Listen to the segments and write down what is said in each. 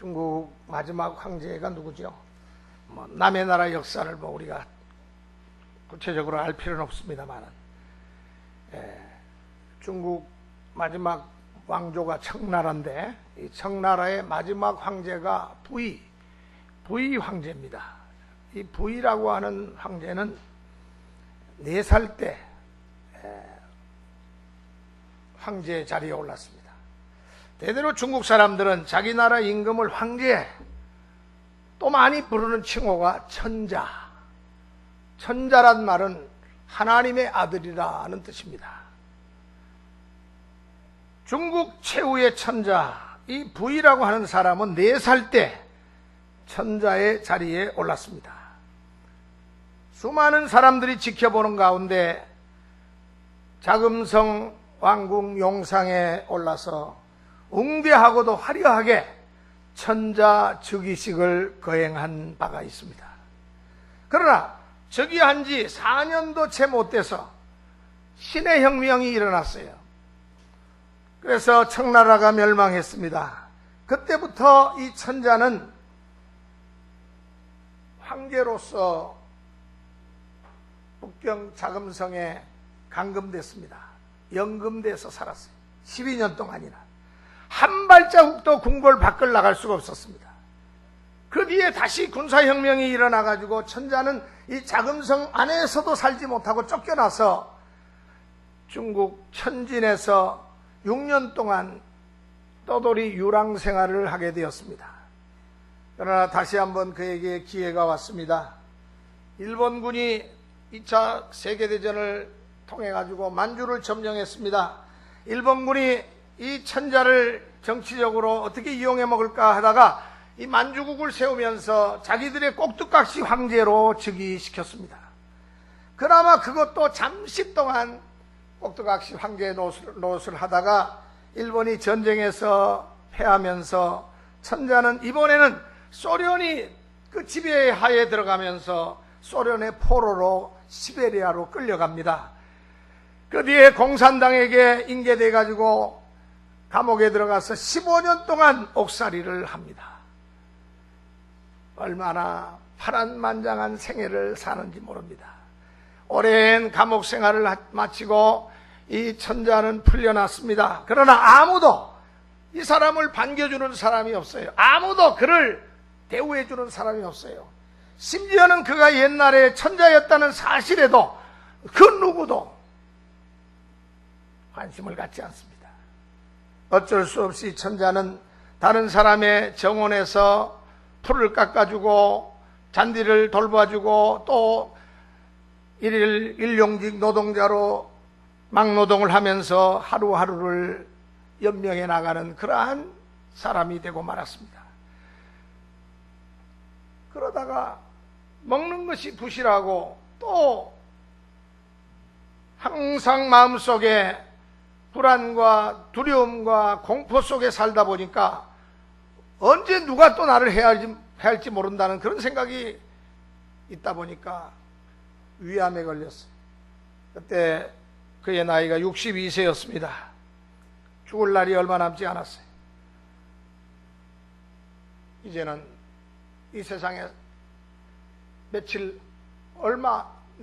중국 마지막 황제가 누구죠? 남의 나라 역사를 우리가 구체적으로 알 필요는 없습니다만, 중국 마지막 왕조가 청나라인데, 이 청나라의 마지막 황제가 부위 황제입니다. 이 부위라고 하는 황제는 4살 때 황제 자리에 올랐습니다. 대대로 중국 사람들은 자기 나라 임금을 황제, 또 많이 부르는 칭호가 천자. 천자란 말은 하나님의 아들이라는 뜻입니다. 중국 최후의 천자, 이 부위라고 하는 사람은 4살 때 천자의 자리에 올랐습니다. 수많은 사람들이 지켜보는 가운데 자금성 왕궁 용상에 올라서 웅대하고도 화려하게 천자 즉위식을 거행한 바가 있습니다. 그러나 즉위한 지 4년도 채 못 돼서 신의 혁명이 일어났어요. 그래서 청나라가 멸망했습니다. 그때부터 이 천자는 황제로서 북경 자금성에 감금됐습니다. 연금돼서 살았어요. 12년 동안이나. 한 발자국도 궁궐 밖을 나갈 수가 없었습니다. 그 뒤에 다시 군사혁명이 일어나가지고 천자는 이 자금성 안에서도 살지 못하고 쫓겨나서 중국 천진에서 6년 동안 떠돌이 유랑 생활을 하게 되었습니다. 그러나 다시 한번 그에게 기회가 왔습니다. 일본군이 2차 세계대전을 통해 가지고 만주를 점령했습니다. 일본군이 이 천자를 정치적으로 어떻게 이용해 먹을까 하다가 이 만주국을 세우면서 자기들의 꼭두각시 황제로 즉위시켰습니다. 그나마 그것도 잠시 동안 꼭두각시 황제 노릇을 하다가 일본이 전쟁에서 패하면서 천자는 이번에는 소련이 그 지배하에 들어가면서 소련의 포로로 시베리아로 끌려갑니다. 그 뒤에 공산당에게 인계돼 가지고 감옥에 들어가서 15년 동안 옥살이를 합니다. 얼마나 파란만장한 생애를 사는지 모릅니다. 오랜 감옥 생활을 마치고 이 천자는 풀려났습니다. 그러나 아무도 이 사람을 반겨주는 사람이 없어요. 아무도 그를 대우해주는 사람이 없어요. 심지어는 그가 옛날에 천자였다는 사실에도 그 누구도 관심을 갖지 않습니다. 어쩔 수 없이 천자는 다른 사람의 정원에서 풀을 깎아주고 잔디를 돌봐주고 또 일용직 노동자로 막노동을 하면서 하루하루를 연명해 나가는 그러한 사람이 되고 말았습니다. 그러다가 먹는 것이 부실하고 또 항상 마음속에 불안과 두려움과 공포 속에 살다 보니까 언제 누가 또 나를 해야 할지 모른다는 그런 생각이 있다 보니까 위암에 걸렸어요. 그때 그의 나이가 62세였습니다. 죽을 날이 얼마 남지 않았어요. 이제는 이 세상에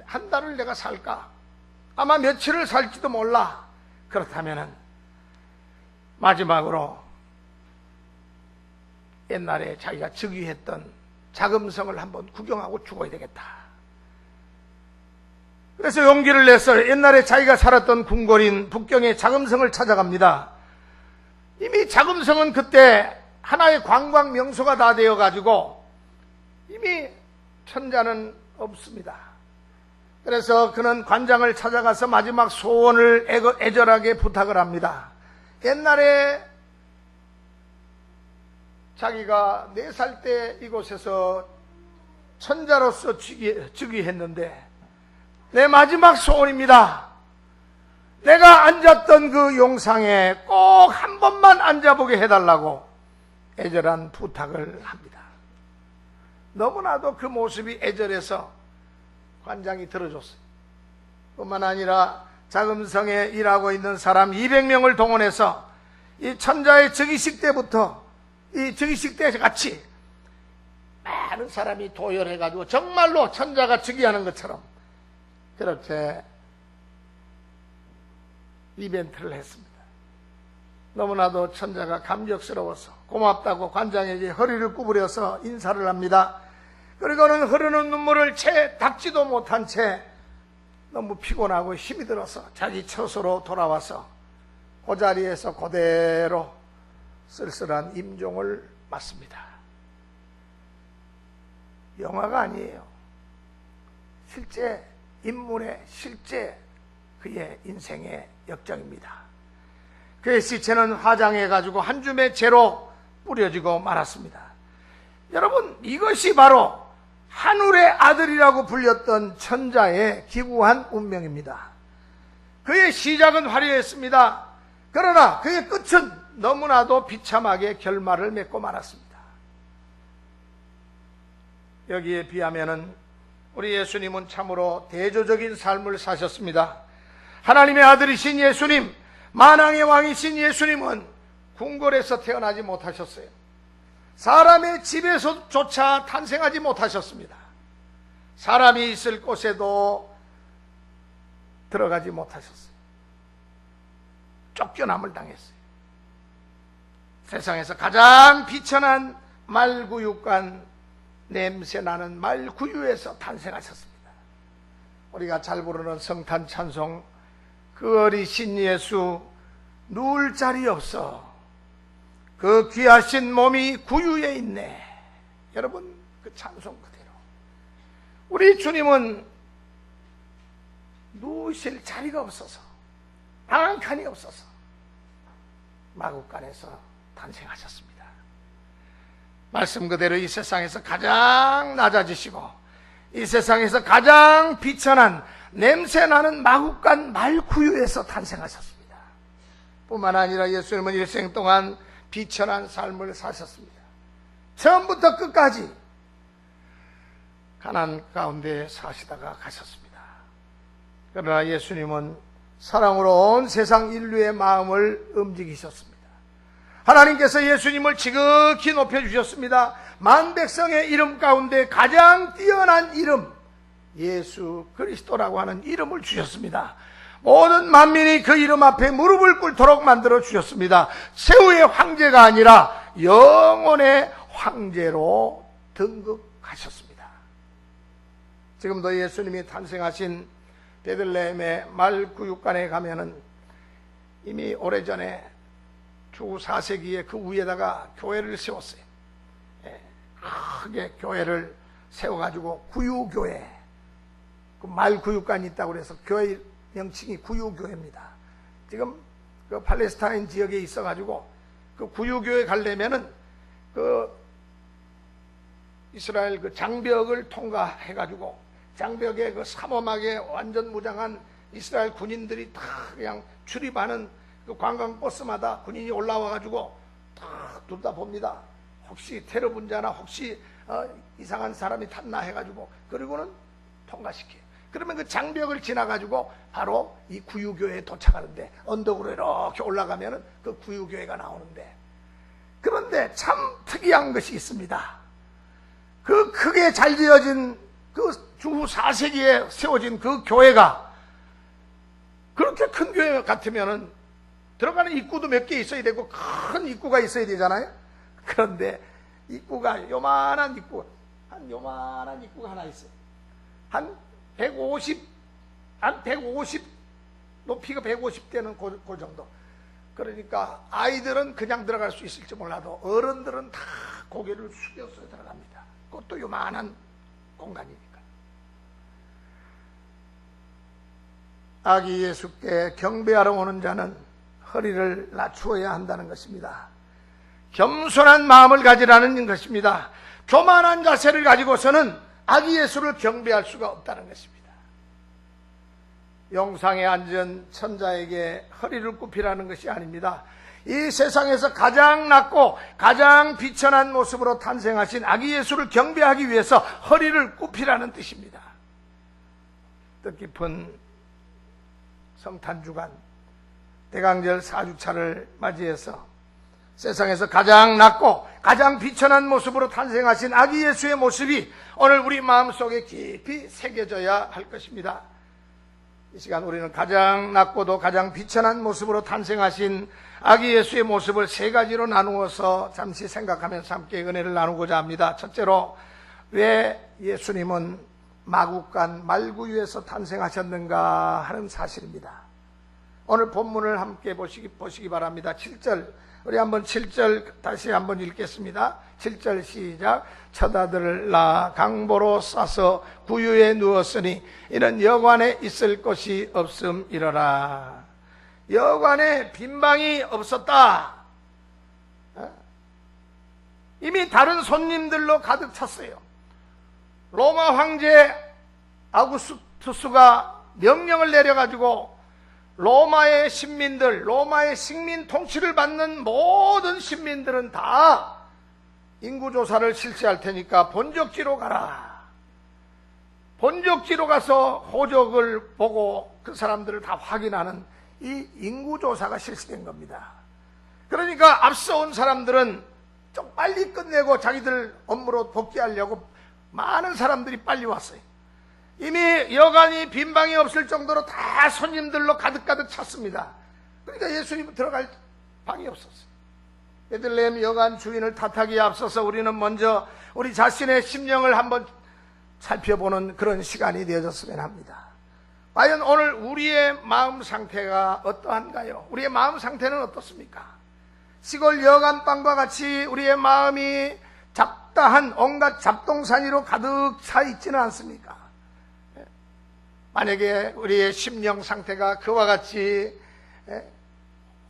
한 달을 내가 살까? 아마 며칠을 살지도 몰라. 그렇다면은 마지막으로 옛날에 자기가 즉위했던 자금성을 한번 구경하고 죽어야 되겠다. 그래서 용기를 내서 옛날에 자기가 살았던 궁궐인 북경의 자금성을 찾아갑니다. 이미 자금성은 그때 하나의 관광 명소가 다 되어가지고 이미 천자는 없습니다. 그래서 그는 관장을 찾아가서 마지막 소원을 애절하게 부탁을 합니다. 옛날에 자기가 4살 때 이곳에서 천자로서 즉위했는데 내 마지막 소원입니다. 내가 앉았던 그 용상에 꼭 한 번만 앉아보게 해달라고 애절한 부탁을 합니다. 너무나도 그 모습이 애절해서 관장이 들어줬어요. 뿐만 아니라 자금성에 일하고 있는 사람 200명을 동원해서 이 천자의 즉위식 때부터 이 즉위식 때 같이 많은 사람이 도열해가지고 정말로 천자가 즉위하는 것처럼 그렇게 이벤트를 했습니다. 너무나도 천자가 감격스러워서 고맙다고 관장에게 허리를 구부려서 인사를 합니다. 그리고는 흐르는 눈물을 채 닦지도 못한 채 너무 피곤하고 힘이 들어서 자기 처소로 돌아와서 그 자리에서 그대로 쓸쓸한 임종을 맞습니다. 영화가 아니에요. 실제 인물의 실제 그의 인생의 역정입니다. 그의 시체는 화장해가지고 한 줌의 재로 뿌려지고 말았습니다. 여러분, 이것이 바로 하늘의 아들이라고 불렸던 천자의 기구한 운명입니다. 그의 시작은 화려했습니다. 그러나 그의 끝은 너무나도 비참하게 결말을 맺고 말았습니다. 여기에 비하면은 우리 예수님은 참으로 대조적인 삶을 사셨습니다. 하나님의 아들이신 예수님, 만왕의 왕이신 예수님은 궁궐에서 태어나지 못하셨어요. 사람의 집에서조차 탄생하지 못하셨습니다. 사람이 있을 곳에도 들어가지 못하셨어요. 쫓겨남을 당했어요. 세상에서 가장 비천한 말구육간 냄새나는 말구유에서 탄생하셨습니다. 우리가 잘 부르는 성탄 찬송, 그 어리신 예수 누울 자리 없어 그 귀하신 몸이 구유에 있네. 여러분, 그 찬송 그대로 우리 주님은 누우실 자리가 없어서, 방 한 칸이 없어서 마구간에서 탄생하셨습니다. 말씀 그대로 이 세상에서 가장 낮아지시고 이 세상에서 가장 비천한 냄새나는 마구간 말구유에서 탄생하셨습니다. 뿐만 아니라 예수님은 일생 동안 비천한 삶을 사셨습니다. 처음부터 끝까지 가난 가운데 사시다가 가셨습니다. 그러나 예수님은 사랑으로 온 세상 인류의 마음을 움직이셨습니다. 하나님께서 예수님을 지극히 높여주셨습니다. 만백성의 이름 가운데 가장 뛰어난 이름, 예수 그리스도라고 하는 이름을 주셨습니다. 모든 만민이 그 이름 앞에 무릎을 꿇도록 만들어 주셨습니다. 세후의 황제가 아니라 영원의 황제로 등극하셨습니다. 지금도 예수님이 탄생하신 베들레헴의 말구육간에 가면은 이미 오래전에 주 4세기에 그 위에다가 교회를 세웠어요. 크게 교회를 세워가지고 구유교회, 그 말구육간이 있다고 그래서 교회 명칭이 구유교회입니다. 지금 그 팔레스타인 지역에 있어가지고 그 구유교회 가려면은 그 이스라엘 그 장벽을 통과해가지고 장벽에 그 삼엄하게 완전 무장한 이스라엘 군인들이 다 그냥 출입하는 그 관광버스마다 군인이 올라와가지고 다 둘러봅니다. 혹시 테러 분자나 혹시 이상한 사람이 탔나 해가지고 그리고는 통과시켜요. 그러면 그 장벽을 지나가지고 바로 이 구유교회에 도착하는데 언덕으로 이렇게 올라가면은 그 구유교회가 나오는데, 그런데 참 특이한 것이 있습니다. 그 크게 잘 지어진 그 주 4세기에 세워진 그 교회가 그렇게 큰 교회 같으면은 들어가는 입구도 몇 개 있어야 되고 큰 입구가 있어야 되잖아요. 그런데 입구가 요만한 입구, 한 요만한 입구가 하나 있어요. 한 150 높이가 150대는 그 정도. 그러니까 아이들은 그냥 들어갈 수 있을지 몰라도 어른들은 다 고개를 숙여서 들어갑니다. 그것도 요만한 공간이니까. 아기 예수께 경배하러 오는 자는 허리를 낮추어야 한다는 것입니다. 겸손한 마음을 가지라는 것입니다. 교만한 자세를 가지고서는 아기 예수를 경배할 수가 없다는 것입니다. 영상에 앉은 천자에게 허리를 굽히라는 것이 아닙니다. 이 세상에서 가장 낮고 가장 비천한 모습으로 탄생하신 아기 예수를 경배하기 위해서 허리를 굽히라는 뜻입니다. 뜻깊은 성탄주간 대강절 4주차를 맞이해서 세상에서 가장 낮고 가장 비천한 모습으로 탄생하신 아기 예수의 모습이 오늘 우리 마음속에 깊이 새겨져야 할 것입니다. 이 시간 우리는 가장 낮고도 가장 비천한 모습으로 탄생하신 아기 예수의 모습을 세 가지로 나누어서 잠시 생각하면서 함께 은혜를 나누고자 합니다. 첫째로, 왜 예수님은 마국간 말구 위에서 탄생하셨는가 하는 사실입니다. 오늘 본문을 함께 보시기 바랍니다. 7절, 우리 한번 7절 다시 한번 읽겠습니다. 7절 시작. 첫 아들을 낳아 강보로 싸서 구유에 누웠으니 이는 여관에 있을 곳이 없음이러라. 여관에 빈방이 없었다. 이미 다른 손님들로 가득 찼어요. 로마 황제 아우구스투스가 명령을 내려가지고 로마의 식민들, 로마의 식민 통치를 받는 모든 식민들은 다 인구조사를 실시할 테니까 본적지로 가라. 본적지로 가서 호적을 보고 그 사람들을 다 확인하는 이 인구조사가 실시된 겁니다. 그러니까 앞서 온 사람들은 좀 빨리 끝내고 자기들 업무로 복귀하려고 많은 사람들이 빨리 왔어요. 이미 여관이 빈방이 없을 정도로 다 손님들로 가득가득 찼습니다. 그러니까 예수님 들어갈 방이 없었어요. 베들레헴 여관 주인을 탓하기에 앞서서 우리는 먼저 우리 자신의 심령을 한번 살펴보는 그런 시간이 되어졌으면 합니다. 과연 오늘 우리의 마음 상태가 어떠한가요? 우리의 마음 상태는 어떻습니까? 시골 여관방과 같이 우리의 마음이 잡다한 온갖 잡동사니로 가득 차 있지는 않습니까? 만약에 우리의 심령 상태가 그와 같이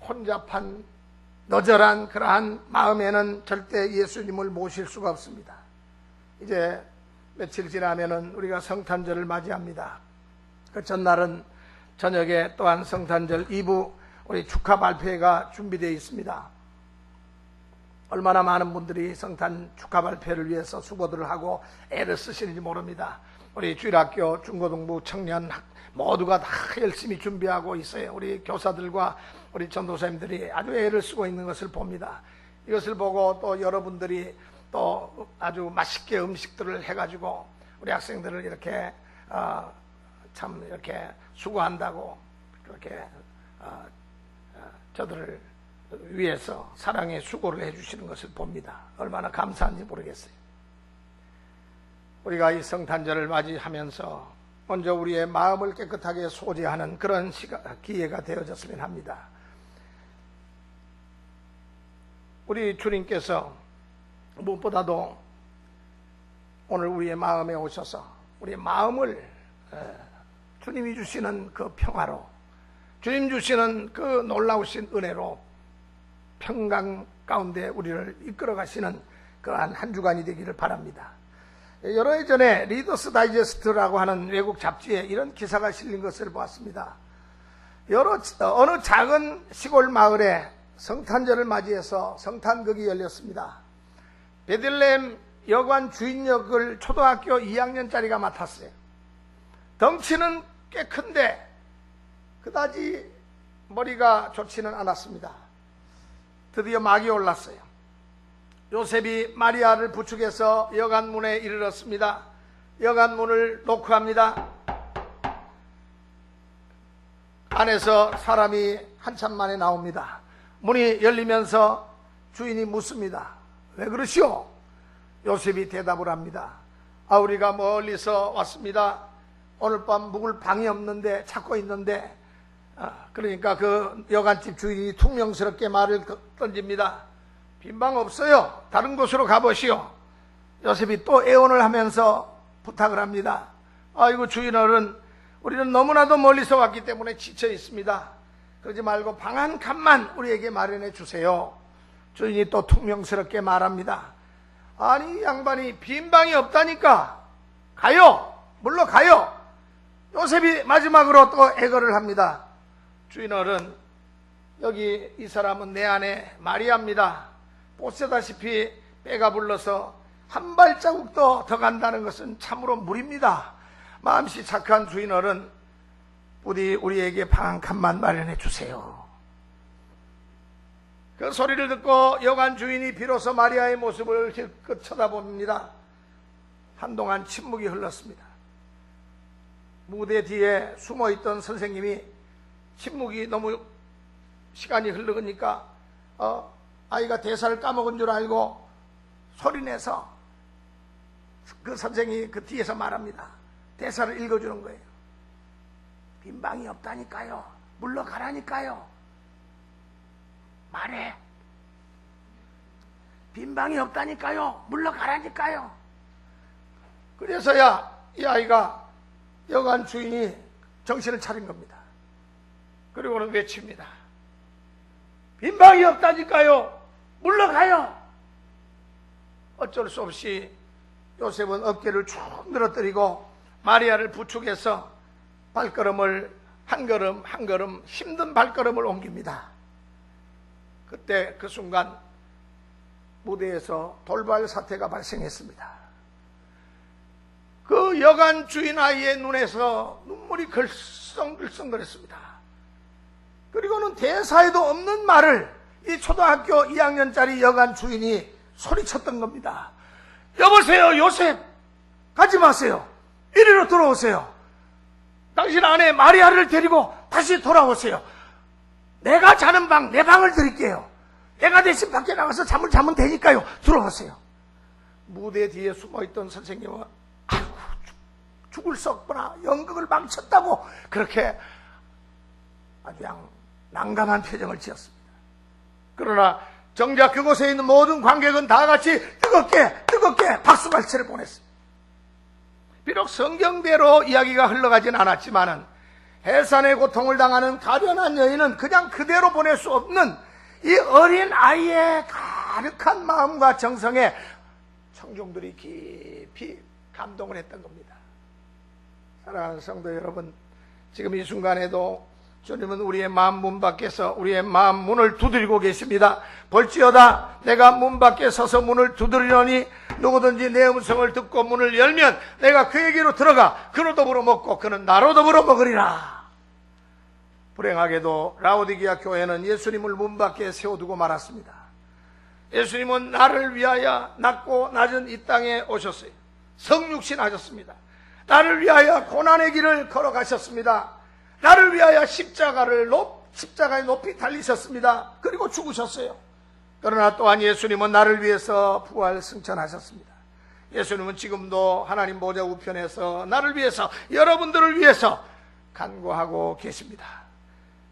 혼잡한 너절한 그러한 마음에는 절대 예수님을 모실 수가 없습니다. 이제 며칠 지나면은 우리가 성탄절을 맞이합니다. 그 전날은 저녁에 또한 성탄절 2부 우리 축하 발표회가 준비되어 있습니다. 얼마나 많은 분들이 성탄 축하 발표를 위해서 수고들을 하고 애를 쓰시는지 모릅니다. 우리 주일학교, 중고등부, 청년 모두가 다 열심히 준비하고 있어요. 우리 교사들과 우리 전도사님들이 아주 애를 쓰고 있는 것을 봅니다. 이것을 보고 또 여러분들이 또 아주 맛있게 음식들을 해가지고 우리 학생들을 이렇게 참 이렇게 수고한다고 그렇게 저들을 위해서 사랑의 수고를 해주시는 것을 봅니다. 얼마나 감사한지 모르겠어요. 우리가 이 성탄절을 맞이하면서 먼저 우리의 마음을 깨끗하게 소지하는 그런 기회가 되어졌으면 합니다. 우리 주님께서 무엇보다도 오늘 우리의 마음에 오셔서 우리의 마음을 주님이 주시는 그 평화로, 주님 주시는 그 놀라우신 은혜로 평강 가운데 우리를 이끌어 가시는 그러한 한 주간이 되기를 바랍니다. 여러 해 전에 리더스 다이제스트라고 하는 외국 잡지에 이런 기사가 실린 것을 보았습니다. 어느 작은 시골 마을에 성탄절을 맞이해서 성탄극이 열렸습니다. 베들레헴 여관 주인 역을 초등학교 2학년짜리가 맡았어요. 덩치는 꽤 큰데 그다지 머리가 좋지는 않았습니다. 드디어 막이 올랐어요. 요셉이 마리아를 부축해서 여관문에 이르렀습니다. 여관문을 노크합니다. 안에서 사람이 한참 만에 나옵니다. 문이 열리면서 주인이 묻습니다. 왜 그러시오? 요셉이 대답을 합니다. 우리가 멀리서 왔습니다. 오늘 밤 묵을 방이 없는데 찾고 있는데 그러니까 그 여관집 주인이 퉁명스럽게 말을 던집니다. 빈방 없어요. 다른 곳으로 가보시오. 요셉이 또 애원을 하면서 부탁을 합니다. 아이고 주인어른, 우리는 너무나도 멀리서 왔기 때문에 지쳐 있습니다. 그러지 말고 방 한 칸만 우리에게 마련해 주세요. 주인이 또 퉁명스럽게 말합니다. 아니 양반이 빈방이 없다니까 가요. 물러가요. 요셉이 마지막으로 또 애걸을 합니다. 주인어른, 여기 이 사람은 내 아내 마리아입니다. 보시다시피 배가 불러서 한 발자국도 더 간다는 것은 참으로 무리입니다. 마음씨 착한 주인어른, 부디 우리에게 방 한 칸만 마련해 주세요. 그 소리를 듣고 여관 주인이 비로소 마리아의 모습을 힐끗 쳐다봅니다. 한동안 침묵이 흘렀습니다. 무대 뒤에 숨어있던 선생님이 침묵이 너무 시간이 흐르니까 아이가 대사를 까먹은 줄 알고 소리내서 그 선생이 그 뒤에서 말합니다. 대사를 읽어주는 거예요. 빈 방이 없다니까요. 물러가라니까요. 말해. 빈 방이 없다니까요. 물러가라니까요. 그래서야 이 아이가 여관 주인이 정신을 차린 겁니다. 그리고는 외칩니다. 빈 방이 없다니까요. 물러가요. 어쩔 수 없이 요셉은 어깨를 쭉 늘어뜨리고 마리아를 부축해서 발걸음을 한 걸음 한 걸음 힘든 발걸음을 옮깁니다. 그때 그 순간 무대에서 돌발 사태가 발생했습니다. 그 여관 주인 아이의 눈에서 눈물이 글썽글썽거렸습니다. 그리고는 대사에도 없는 말을 이 초등학교 2학년짜리 여관 주인이 소리쳤던 겁니다. 여보세요, 요셉. 가지 마세요. 이리로 들어오세요. 당신 아내 마리아를 데리고 다시 돌아오세요. 내가 자는 방, 내 방을 드릴게요. 내가 대신 밖에 나가서 잠을 자면 되니까요. 들어오세요. 무대 뒤에 숨어있던 선생님은 아이고 죽을 썩거나 연극을 망쳤다고 그렇게 아주 난감한 표정을 지었습니다. 그러나 정작 그곳에 있는 모든 관객은 다 같이 뜨겁게 박수갈채를 보냈습니다. 비록 성경대로 이야기가 흘러가진 않았지만은 해산의 고통을 당하는 가련한 여인은 그냥 그대로 보낼 수 없는 이 어린 아이의 가득한 마음과 정성에 청중들이 깊이 감동을 했던 겁니다. 사랑하는 성도 여러분, 지금 이 순간에도 주님은 우리의 마음 문 밖에서 우리의 마음 문을 두드리고 계십니다. 볼지어다 내가 문 밖에 서서 문을 두드리려니 누구든지 내 음성을 듣고 문을 열면 내가 그에게로 들어가 그로 더불어 먹고 그는 나로 더불어 먹으리라. 불행하게도 라오디게아 교회는 예수님을 문 밖에 세워두고 말았습니다. 예수님은 나를 위하여 낮고 낮은 이 땅에 오셨어요. 성육신 하셨습니다. 나를 위하여 고난의 길을 걸어가셨습니다. 나를 위하여 십자가에 높이 달리셨습니다. 그리고 죽으셨어요. 그러나 또한 예수님은 나를 위해서 부활 승천하셨습니다. 예수님은 지금도 하나님 보좌 우편에서 나를 위해서, 여러분들을 위해서 간구하고 계십니다.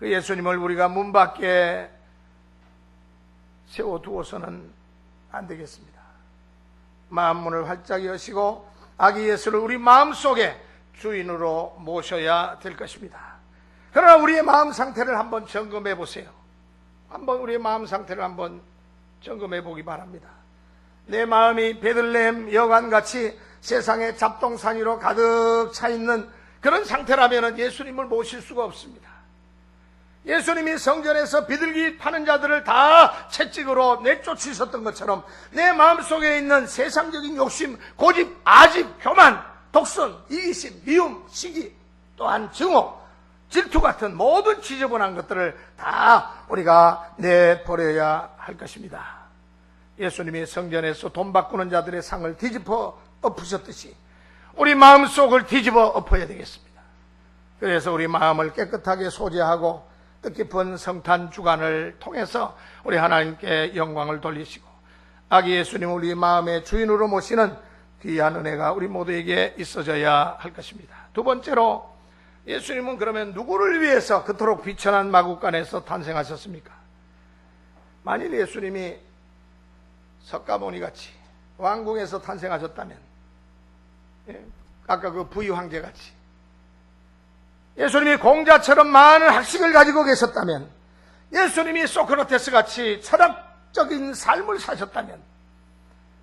그 예수님을 우리가 문 밖에 세워두어서는 안 되겠습니다. 마음 문을 활짝 여시고 아기 예수를 우리 마음속에 주인으로 모셔야 될 것입니다. 그러나 우리의 마음 상태를 한번 점검해 보세요. 우리의 마음 상태를 한번 점검해 보기 바랍니다. 내 마음이 베들레헴 여관같이 세상의 잡동사니로 가득 차 있는 그런 상태라면 예수님을 모실 수가 없습니다. 예수님이 성전에서 비둘기 파는 자들을 다 채찍으로 내쫓으셨던 것처럼 내 마음속에 있는 세상적인 욕심, 고집, 아집, 교만, 독선, 이기심, 미움, 시기, 또한 증오, 질투 같은 모든 지저분한 것들을 다 우리가 내버려야 할 것입니다. 예수님이 성전에서 돈 바꾸는 자들의 상을 뒤집어 엎으셨듯이 우리 마음속을 뒤집어 엎어야 되겠습니다. 그래서 우리 마음을 깨끗하게 소재하고 뜻깊은 성탄 주간을 통해서 우리 하나님께 영광을 돌리시고 아기 예수님 우리 마음의 주인으로 모시는 귀한 은혜가 우리 모두에게 있어져야 할 것입니다. 두 번째로 예수님은 그러면 누구를 위해서 그토록 비천한 마국간에서 탄생하셨습니까? 만일 예수님이 석가모니 같이 왕궁에서 탄생하셨다면, 아까 그 부위 황제 같이 예수님이 공자처럼 많은 학식을 가지고 계셨다면, 예수님이 소크라테스 같이 철학적인 삶을 사셨다면,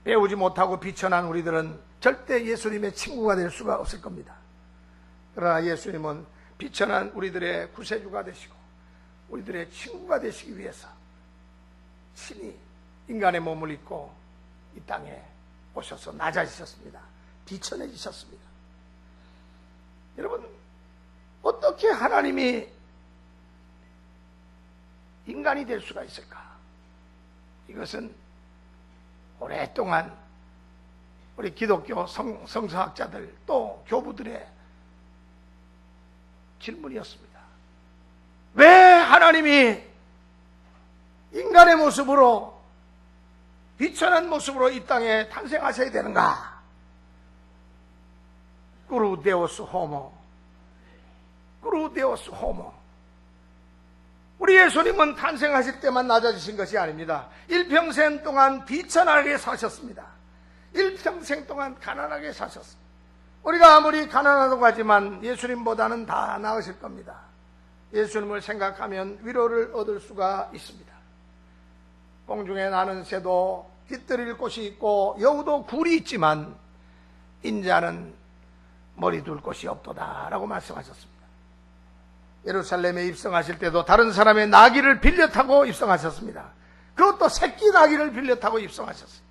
배우지 못하고 비천한 우리들은 절대 예수님의 친구가 될 수가 없을 겁니다. 그러나 예수님은 비천한 우리들의 구세주가 되시고 우리들의 친구가 되시기 위해서 친히 인간의 몸을 입고 이 땅에 오셔서 낮아지셨습니다. 비천해지셨습니다. 여러분, 어떻게 하나님이 인간이 될 수가 있을까? 이것은 오랫동안 우리 기독교 성서학자들 또 교부들의 질문이었습니다. 왜 하나님이 인간의 모습으로, 비천한 모습으로 이 땅에 탄생하셔야 되는가? 꾸루데오스 호모, 꾸루데오스 호모. 우리 예수님은 탄생하실 때만 낮아지신 것이 아닙니다. 일평생 동안 비천하게 사셨습니다. 일평생 동안 가난하게 사셨습니다. 우리가 아무리 가난하다고 하지만 예수님보다는 다 나으실 겁니다. 예수님을 생각하면 위로를 얻을 수가 있습니다. 공중에 나는 새도 깃들일 곳이 있고 여우도 굴이 있지만 인자는 머리 둘 곳이 없도다 라고 말씀하셨습니다. 예루살렘에 입성하실 때도 다른 사람의 나귀를 빌려 타고 입성하셨습니다. 그것도 새끼 나귀를 빌려 타고 입성하셨어요.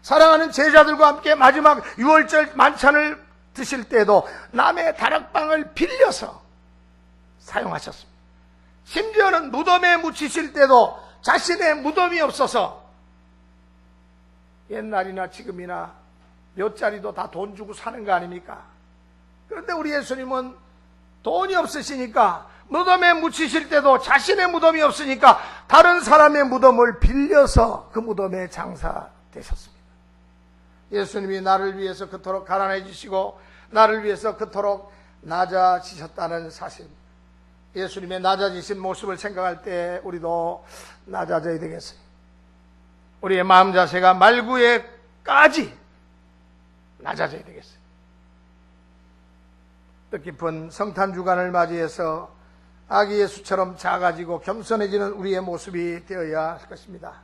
사랑하는 제자들과 함께 마지막 6월절 만찬을 드실 때도 남의 다락방을 빌려서 사용하셨습니다. 심지어는 무덤에 묻히실 때도 자신의 무덤이 없어서 옛날이나 지금이나 몇 자리도 다 돈 주고 사는 거 아닙니까? 그런데 우리 예수님은 돈이 없으시니까 무덤에 묻히실 때도 자신의 무덤이 없으니까 다른 사람의 무덤을 빌려서 그 무덤에 장사되셨습니다. 예수님이 나를 위해서 그토록 가난해지시고 나를 위해서 그토록 낮아지셨다는 사실입니다. 예수님의 낮아지신 모습을 생각할 때 우리도 낮아져야 되겠어요. 우리의 마음 자세가 말구에까지 낮아져야 되겠어요. 뜻깊은 성탄 주간을 맞이해서 아기 예수처럼 작아지고 겸손해지는 우리의 모습이 되어야 할 것입니다.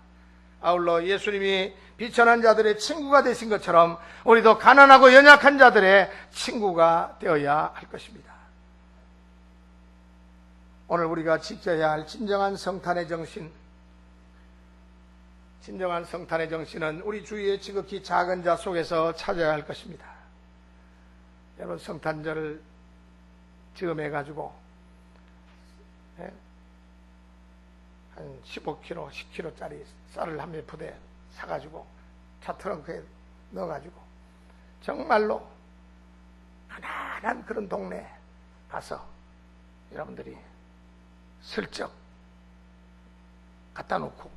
아울러 예수님이 비천한 자들의 친구가 되신 것처럼 우리도 가난하고 연약한 자들의 친구가 되어야 할 것입니다. 오늘 우리가 지켜야 할 진정한 성탄의 정신, 진정한 성탄의 정신은 우리 주위의 지극히 작은 자 속에서 찾아야 할 것입니다. 여러분, 성탄절을 즈음해가지고 한 15kg, 10kg짜리 쌀을 한 몇 푸대 사가지고 차 트렁크에 넣어가지고 정말로 가난한 그런 동네 가서 여러분들이 슬쩍 갖다 놓고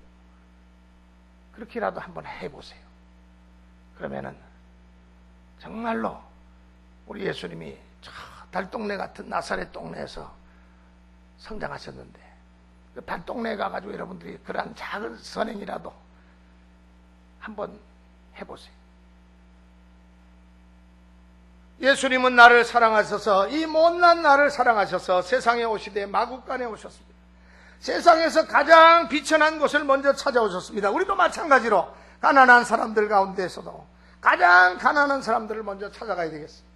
그렇게라도 한번 해보세요. 그러면은 정말로 우리 예수님이 저 달동네 같은 나사렛 동네에서 성장하셨는데 그 달동네에 가가지고 여러분들이 그러한 작은 선행이라도 한번 해보세요. 예수님은 나를 사랑하셔서, 이 못난 나를 사랑하셔서 세상에 오시되 마구간에 오셨습니다. 세상에서 가장 비천한 곳을 먼저 찾아오셨습니다. 우리도 마찬가지로 가난한 사람들 가운데서도 가장 가난한 사람들을 먼저 찾아가야 되겠습니다.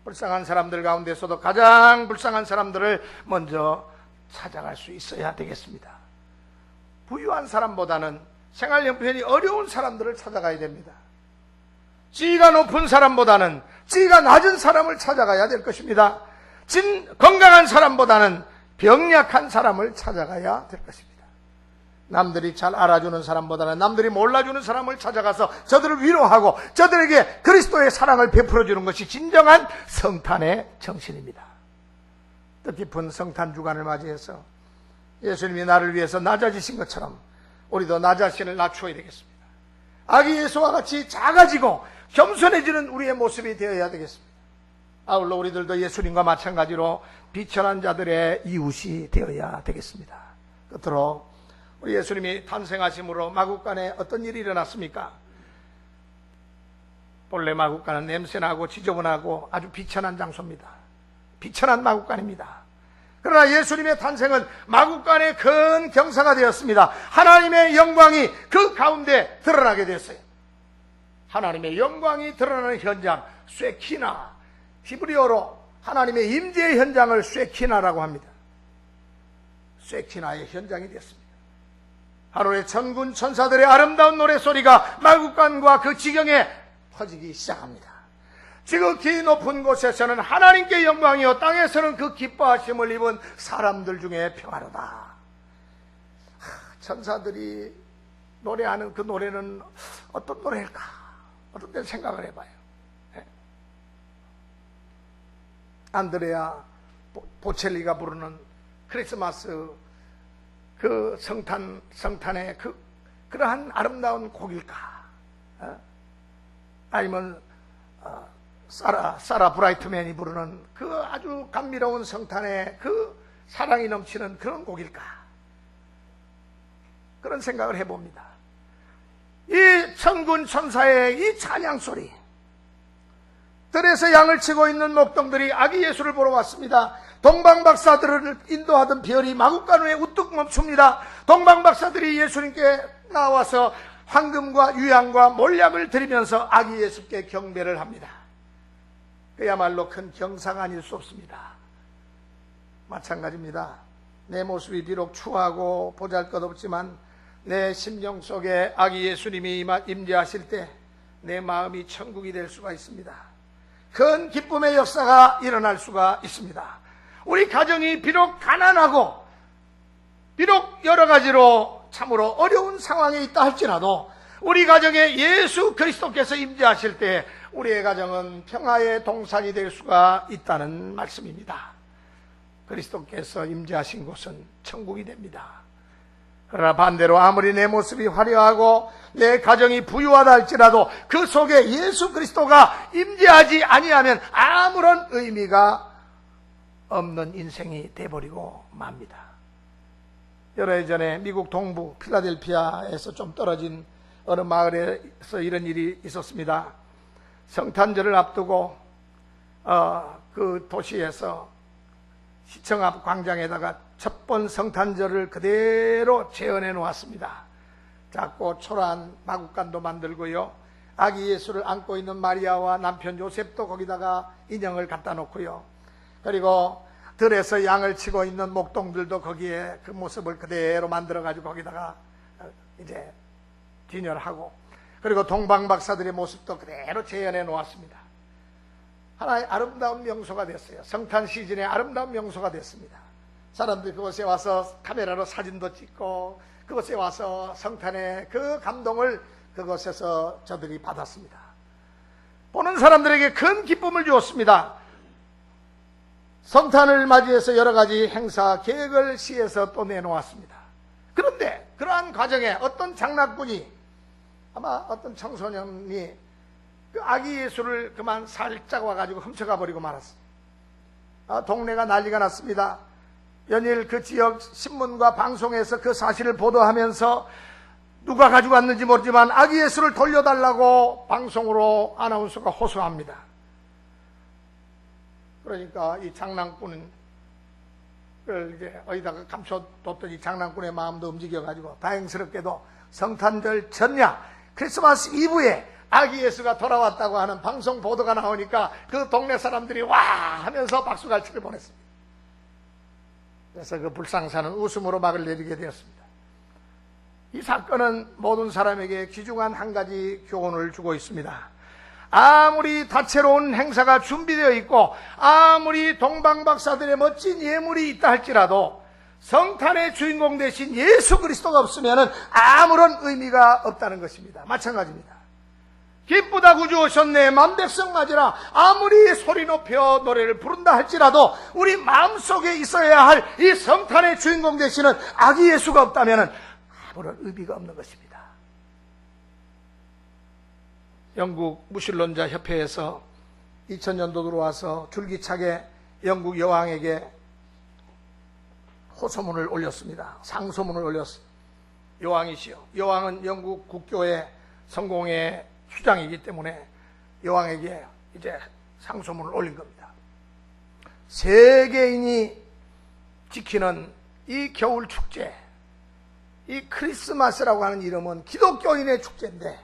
불쌍한 사람들 가운데서도 가장 불쌍한 사람들을 먼저 찾아갈 수 있어야 되겠습니다. 부유한 사람보다는 생활 형편이 어려운 사람들을 찾아가야 됩니다. 지위가 높은 사람보다는 지위가 낮은 사람을 찾아가야 될 것입니다. 건강한 사람보다는 병약한 사람을 찾아가야 될 것입니다. 남들이 잘 알아주는 사람보다는 남들이 몰라주는 사람을 찾아가서 저들을 위로하고 저들에게 그리스도의 사랑을 베풀어주는 것이 진정한 성탄의 정신입니다. 뜻깊은 성탄 주간을 맞이해서 예수님이 나를 위해서 낮아지신 것처럼 우리도 나 자신을 낮추어야 되겠습니다. 아기 예수와 같이 작아지고 겸손해지는 우리의 모습이 되어야 되겠습니다. 아울러 우리들도 예수님과 마찬가지로 비천한 자들의 이웃이 되어야 되겠습니다. 끝으로 우리 예수님이 탄생하심으로 마구간에 어떤 일이 일어났습니까? 본래 마구간은 냄새나고 지저분하고 아주 비천한 장소입니다. 비천한 마구간입니다. 그러나 예수님의 탄생은 마구간의 큰 경사가 되었습니다. 하나님의 영광이 그 가운데 드러나게 됐어요. 하나님의 영광이 드러나는 현장, 쇠키나, 히브리어로 하나님의 임재의 현장을 쇠키나라고 합니다. 쇠키나의 현장이 되었습니다. 하루에 천군 천사들의 아름다운 노래소리가 마구간과 그 지경에 퍼지기 시작합니다. 지극히 높은 곳에서는 하나님께 영광이요 땅에서는 그 기뻐하심을 입은 사람들 중에 평화로다. 천사들이 노래하는 그 노래는 어떤 노래일까? 어떤 때 생각을 해봐요. 예. 안드레아 보첼리가 부르는 크리스마스 그 성탄의 그러한 아름다운 곡일까? 아니면 사라 브라이트맨이 부르는 그 아주 감미로운 성탄의 그 사랑이 넘치는 그런 곡일까? 그런 생각을 해봅니다. 이 천군 천사의 이 찬양 소리, 들에서 양을 치고 있는 목동들이 아기 예수를 보러 왔습니다. 동방박사들을 인도하던 별이 마국간호에 우뚝 멈춥니다. 동방박사들이 예수님께 나와서 황금과 유향과 몰약을 드리면서 아기 예수께 경배를 합니다. 그야말로 큰 경사가 아닐 수 없습니다. 마찬가지입니다. 내 모습이 비록 추하고 보잘것없지만 내 심령 속에 아기 예수님이 임재하실 때 내 마음이 천국이 될 수가 있습니다. 큰 기쁨의 역사가 일어날 수가 있습니다. 우리 가정이 비록 가난하고 비록 여러 가지로 참으로 어려운 상황에 있다 할지라도 우리 가정에 예수 그리스도께서 임재하실 때 우리의 가정은 평화의 동산이 될 수가 있다는 말씀입니다. 그리스도께서 임재하신 곳은 천국이 됩니다. 그러나 반대로 아무리 내 모습이 화려하고 내 가정이 부유하다 할지라도 그 속에 예수 그리스도가 임재하지 아니하면 아무런 의미가 없는 인생이 돼버리고 맙니다. 여러 해 전에 미국 동부 필라델피아에서 좀 떨어진 어느 마을에서 이런 일이 있었습니다. 성탄절을 앞두고 그 도시에서 시청 앞 광장에다가 첫 번 성탄절을 그대로 재현해 놓았습니다. 작고 초라한 마국간도 만들고요, 아기 예수를 안고 있는 마리아와 남편 요셉도 거기다가 인형을 갖다 놓고요, 그리고 들에서 양을 치고 있는 목동들도 거기에 그 모습을 그대로 만들어 가지고 거기다가 이제 진열하고, 그리고 동방박사들의 모습도 그대로 재현해 놓았습니다. 하나의 아름다운 명소가 됐어요. 성탄 시즌에 아름다운 명소가 됐습니다. 사람들이 그곳에 와서 카메라로 사진도 찍고 그곳에 와서 성탄의 그 감동을 그곳에서 저들이 받았습니다. 보는 사람들에게 큰 기쁨을 주었습니다. 성탄을 맞이해서 여러 가지 행사 계획을 시에서 또 내놓았습니다. 그런데 그러한 과정에 어떤 장난꾼이, 아마 어떤 청소년이 그 아기 예수를 그만 살짝 와가지고 훔쳐가 버리고 말았습니다. 동네가 난리가 났습니다. 연일 그 지역 신문과 방송에서 그 사실을 보도하면서 누가 가지고 왔는지 모르지만 아기 예수를 돌려달라고 방송으로 아나운서가 호소합니다. 그러니까 이 장난꾼은 그걸 이제 어디다가 감춰뒀더니 장난꾼의 마음도 움직여가지고 다행스럽게도 성탄절 전야 크리스마스 이브에 아기 예수가 돌아왔다고 하는 방송 보도가 나오니까 그 동네 사람들이 와 하면서 박수갈채를 보냈습니다. 그래서 그 불상사는 웃음으로 막을 내리게 되었습니다. 이 사건은 모든 사람에게 귀중한 한 가지 교훈을 주고 있습니다. 아무리 다채로운 행사가 준비되어 있고 아무리 동방박사들의 멋진 예물이 있다 할지라도 성탄의 주인공 되신 예수 그리스도가 없으면 아무런 의미가 없다는 것입니다. 마찬가지입니다. 기쁘다 구주 오셨네, 만백성 맞으라, 아무리 소리 높여 노래를 부른다 할지라도 우리 마음속에 있어야 할 이 성탄의 주인공 되시는 아기 예수가 없다면 아무런 의미가 없는 것입니다. 영국 무신론자 협회에서 2000년도 들어와서 줄기차게 영국 여왕에게 호소문을 올렸습니다. 상소문을 올렸습니다. 여왕이시여, 여왕은 영국 국교의 성공의 수장이기 때문에 여왕에게 이제 상소문을 올린 겁니다. 세계인이 지키는 이 겨울 축제, 이 크리스마스라고 하는 이름은 기독교인의 축제인데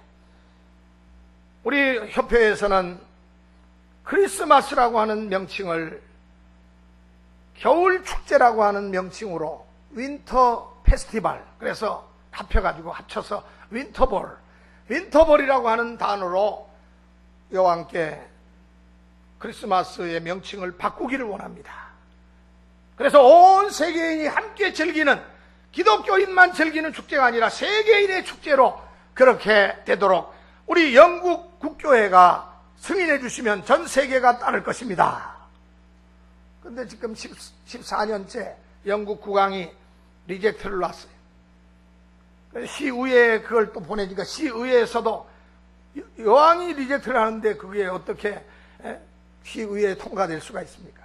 우리 협회에서는 크리스마스라고 하는 명칭을 겨울 축제라고 하는 명칭으로 윈터 페스티벌, 그래서 합쳐서 윈터볼이라고 하는 단어로 여왕께 크리스마스의 명칭을 바꾸기를 원합니다. 그래서 온 세계인이 함께 즐기는 기독교인만 즐기는 축제가 아니라 세계인의 축제로 그렇게 되도록 우리 영국 국교회가 승인해 주시면 전 세계가 따를 것입니다. 근데 지금 14년째 영국 국왕이 리젝트를 놨어요. 시의회에 그걸 또 보내니까 시의회에서도 여왕이 리젝트를 하는데 그게 어떻게 시의회에 통과될 수가 있습니까?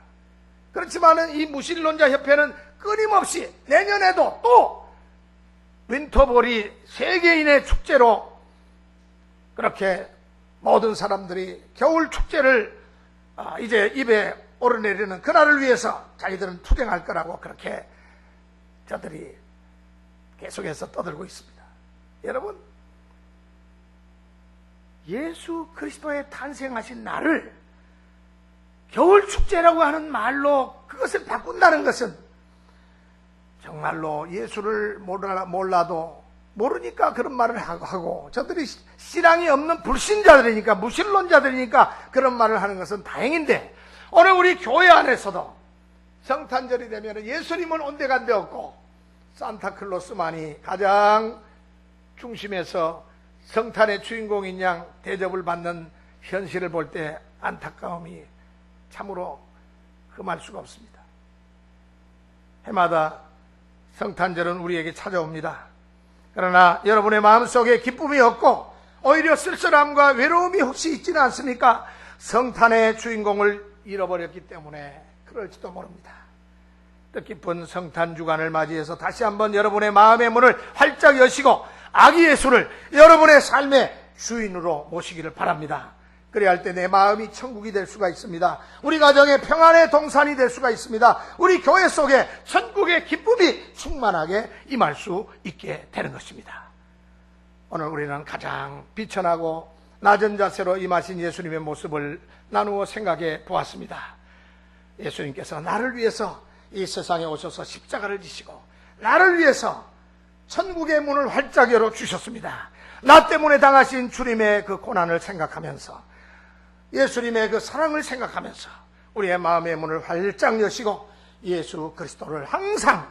그렇지만은 이 무신론자 협회는 끊임없이 내년에도 또 윈터볼이 세계인의 축제로 그렇게 모든 사람들이 겨울 축제를 이제 입에 오르내리는 그날을 위해서 자기들은 투쟁할 거라고 그렇게 저들이 계속해서 떠들고 있습니다. 여러분, 예수 그리스도의 탄생하신 날을 겨울 축제라고 하는 말로 그것을 바꾼다는 것은 정말로 예수를 몰라도 모르니까 그런 말을 하고 저들이 신앙이 없는 불신자들이니까 무신론자들이니까 그런 말을 하는 것은 다행인데, 오늘 우리 교회 안에서도 성탄절이 되면 예수님은 온데간데 없고 산타클로스만이 가장 중심에서 성탄의 주인공인 양 대접을 받는 현실을 볼 때 안타까움이 참으로 흠할 수가 없습니다. 해마다 성탄절은 우리에게 찾아옵니다. 그러나 여러분의 마음속에 기쁨이 없고 오히려 쓸쓸함과 외로움이 혹시 있지는 않습니까? 성탄의 주인공을 잃어버렸기 때문에 그럴지도 모릅니다. 뜻깊은 성탄 주간을 맞이해서 다시 한번 여러분의 마음의 문을 활짝 여시고 아기 예수를 여러분의 삶의 주인으로 모시기를 바랍니다. 그래야 할 때 내 마음이 천국이 될 수가 있습니다. 우리 가정의 평안의 동산이 될 수가 있습니다. 우리 교회 속에 천국의 기쁨이 충만하게 임할 수 있게 되는 것입니다. 오늘 우리는 가장 비천하고 낮은 자세로 임하신 예수님의 모습을 나누어 생각해 보았습니다. 예수님께서 나를 위해서 이 세상에 오셔서 십자가를 지시고 나를 위해서 천국의 문을 활짝 열어 주셨습니다. 나 때문에 당하신 주님의 그 고난을 생각하면서, 예수님의 그 사랑을 생각하면서 우리의 마음의 문을 활짝 여시고 예수 그리스도를 항상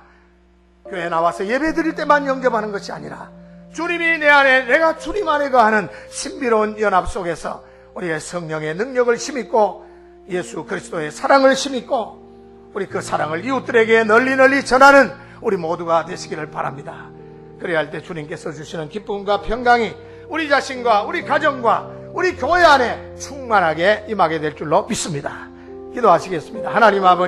교회에 나와서 예배드릴 때만 영접하는 것이 아니라 주님이 내 안에, 내가 주님 안에 거하는 신비로운 연합 속에서 우리의 성령의 능력을 힘입고 예수 그리스도의 사랑을 힘입고 우리 그 사랑을 이웃들에게 널리 전하는 우리 모두가 되시기를 바랍니다. 그래야 할 때 주님께서 주시는 기쁨과 평강이 우리 자신과 우리 가정과 우리 교회 안에 충만하게 임하게 될 줄로 믿습니다. 기도하시겠습니다. 하나님 아버지,